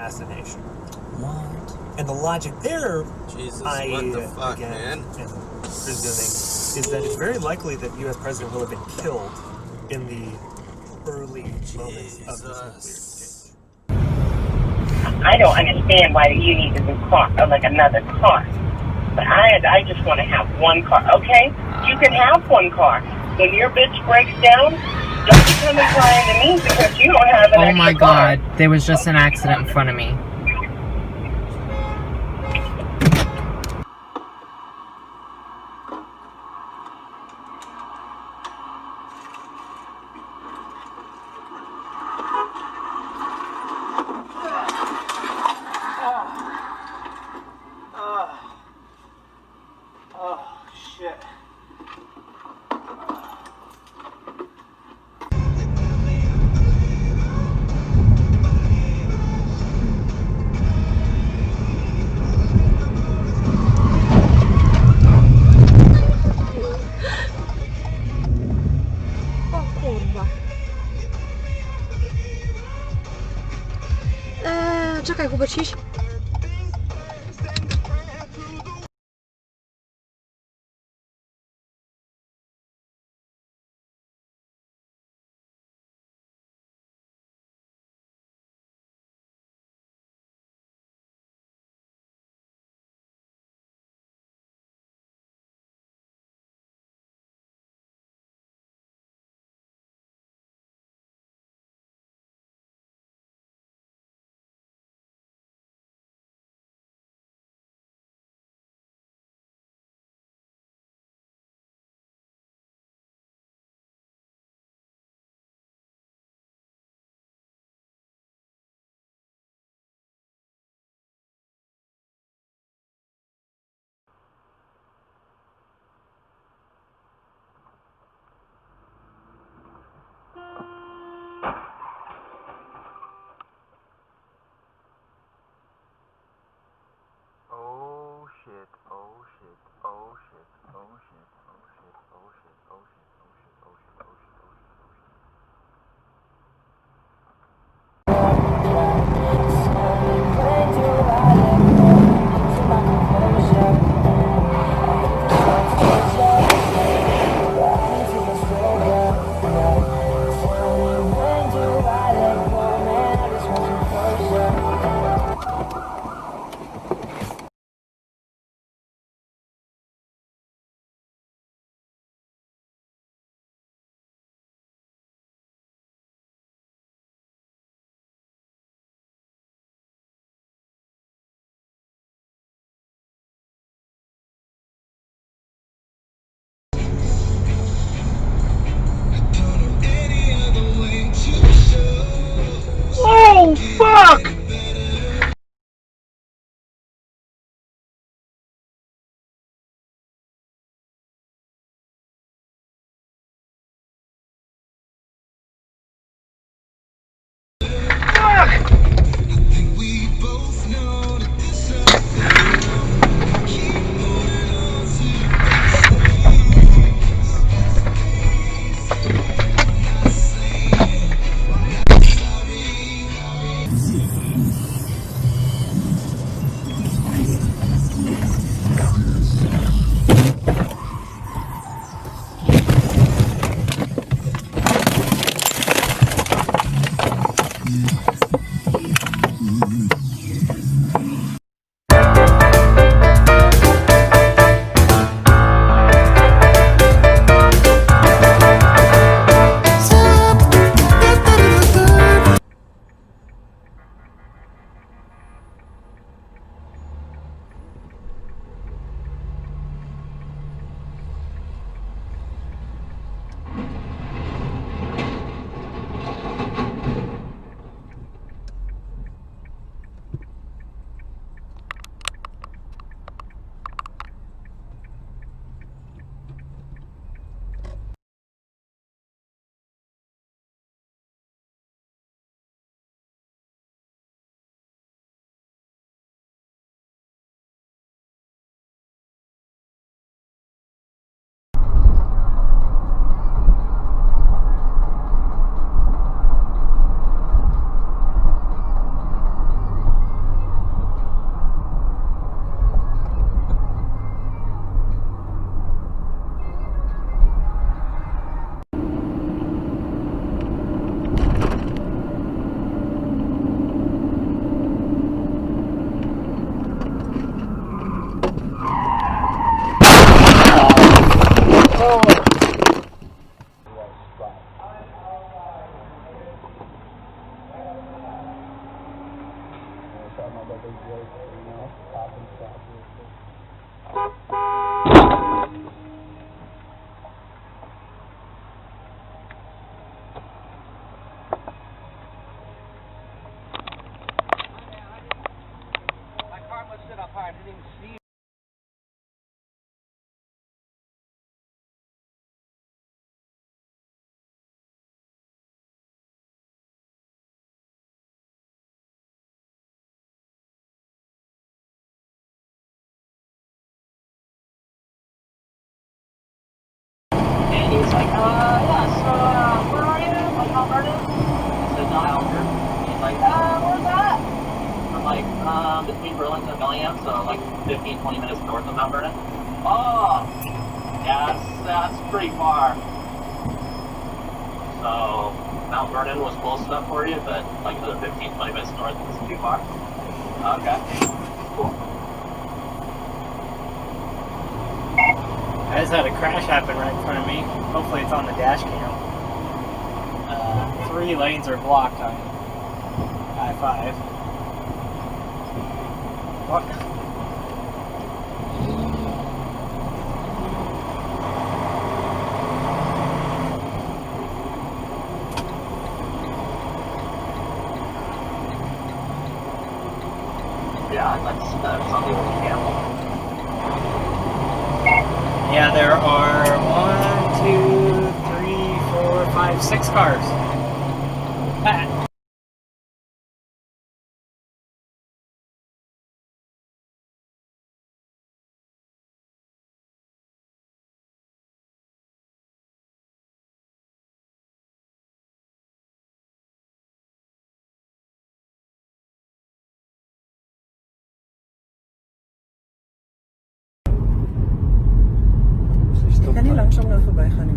assassination. What? And the logic there, Jesus, what the fuck, man? am presuming, is that it's very likely that U.S. President will have been killed in the early moments of this nuclear exchange. I don't understand why you need a new car, or like another car. But I just want to have one car, okay? You can have one car. When your bitch breaks down, don't be coming crying to me because you don't have an extra Oh my car. god, there was just an accident in front of me. Oh, shit. O kurwa. Czekaj, Hubert, And he's like, yes, where are you? Like, Alberta? I said, not Alberta. He's like, where's that? I'm like, between Burlington and Bellingham, so like 15, 20 minutes north of Mount Vernon. Oh, yeah, that's pretty far. So, Mount Vernon was close enough for you, but like another 15, 20 minutes north is too far. Okay, cool. I just had a crash happen right in front of me. Hopefully it's on the dash cam. 3 lanes are blocked on I-5. What? Yeah, that's on the old camel. Yeah, there are 1, 2, 3, 4, 5, 6 cars. Ah. Ik ga niet langzaam naar voorbij gaan nu.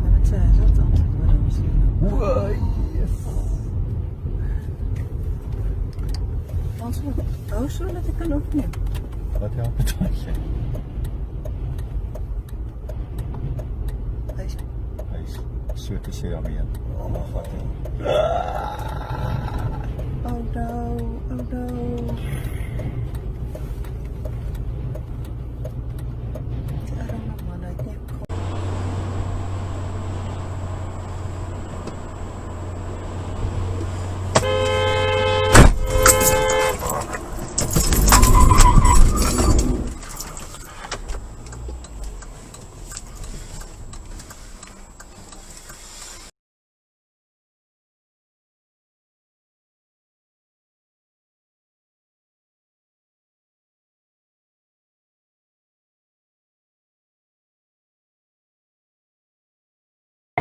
Maar het is wat dan. Oh, zo dat ik kan ook niet. Wat helpt het je? Hij is zwarte ceramië. Oh mijn god. Oh no, oh no.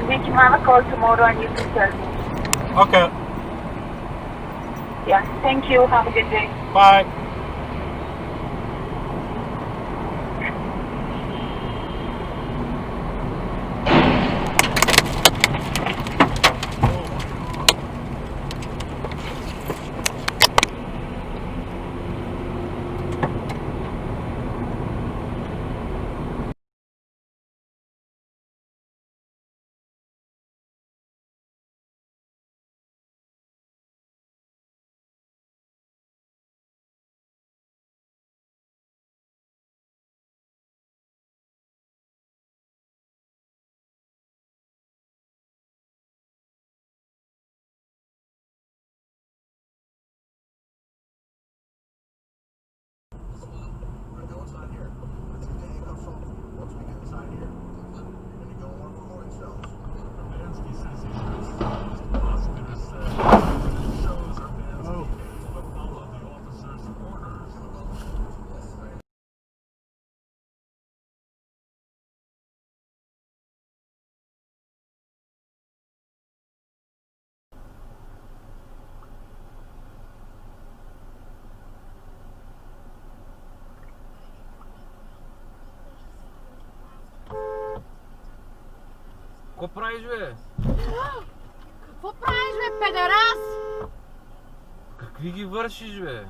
We can have a call tomorrow and you can tell me. Okay, Yeah, thank you. Have a good day. bye. Какво правиш, бе? Какво правиш, бе, педерас? Какви ги вършиш, бе?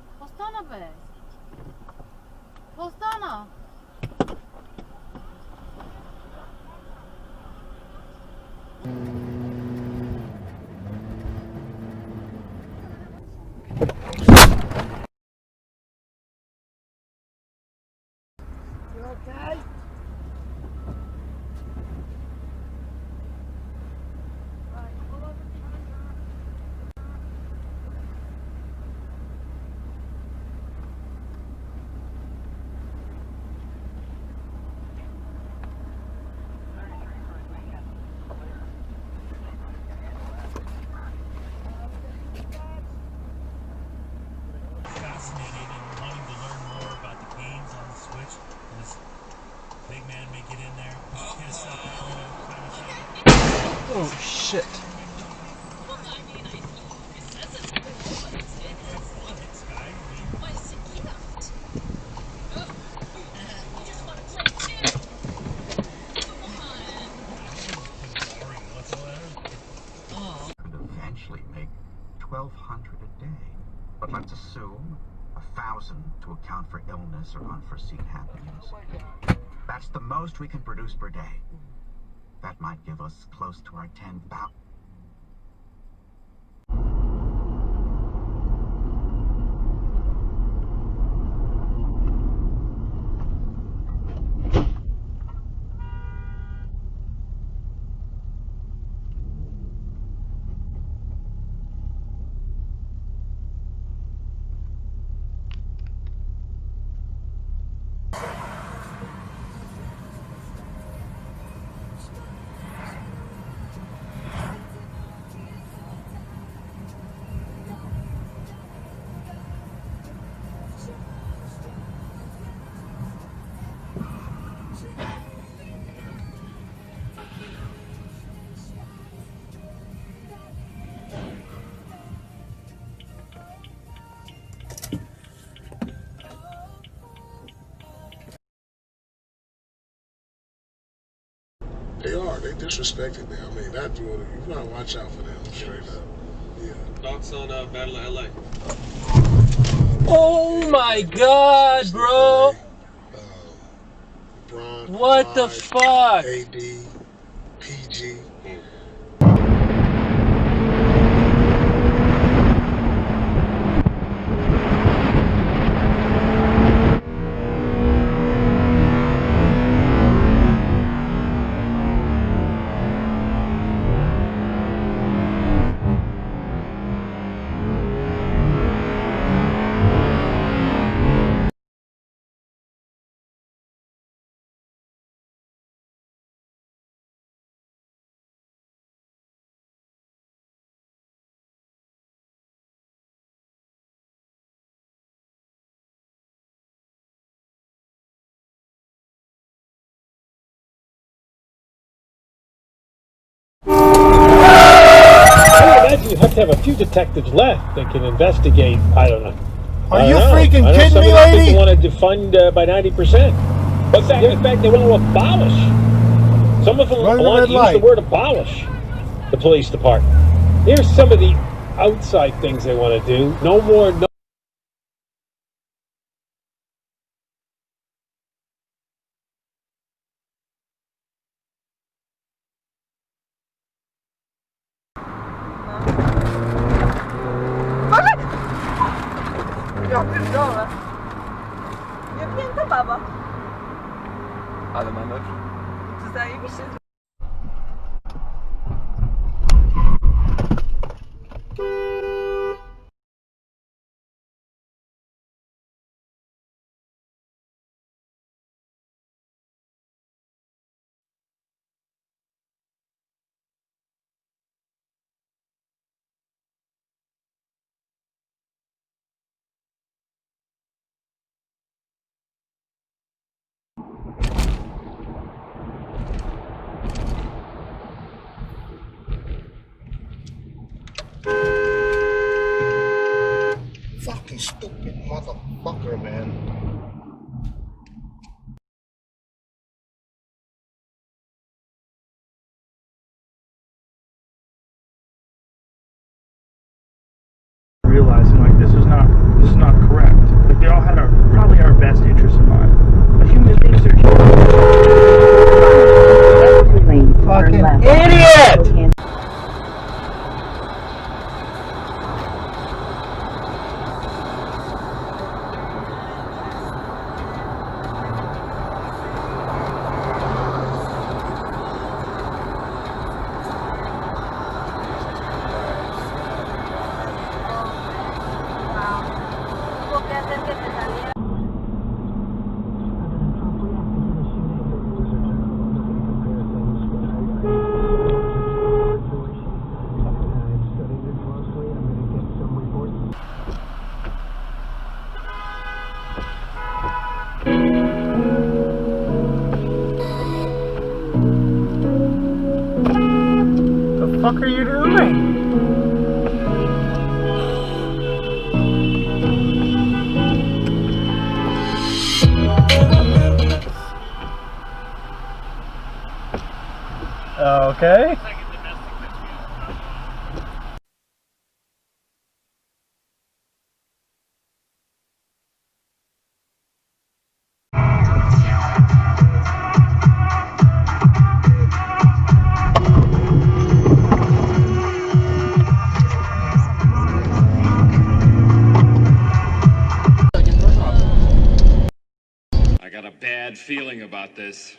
Какво стана, бе? Какво стана? Oh shit. Could eventually make 1,200 a day. But let's assume 1,000 to account for illness or unforeseen happenings. That's the most we can produce per day. That might give us close to our 10,000. They are. They disrespected them. I mean, that's what you gotta watch out for them. Straight up. Yeah. Thoughts on Battle of LA? Oh my god, bro! LeBron, What the fuck? AD, PG. You have to have a few detectives left that can investigate. I don't know. Are you freaking kidding me, lady? People want to defund by 90%. What's that? In fact, they want to abolish. Some of them want to use the word abolish the police department. Here's some of the outside things they want to do. No more. No. Ja pierdolę. Jebnięta baba. Ale mamy. To zajebiście. Fucking stupid motherfucker, man. Realizing like this is not correct. Like they all had probably our best interests in mind. But human beings are Fucking idiot! fuck are you doing? Okay. I got a bad feeling about this.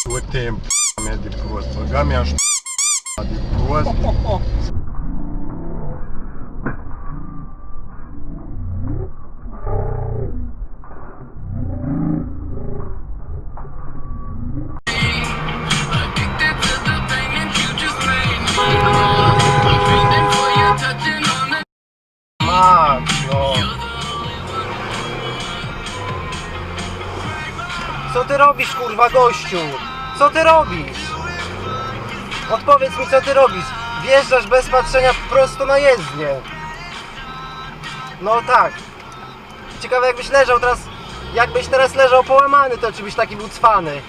O tempo, merda de croas, pagar minhas de croas. Co ty robisz, kurwa, gościu? Co ty robisz? Odpowiedz mi, co ty robisz? Wjeżdżasz bez patrzenia prosto na jezdnię. No tak. Ciekawe, jakbyś leżał teraz... Jakbyś teraz leżał połamany, to czy byś taki był cwany?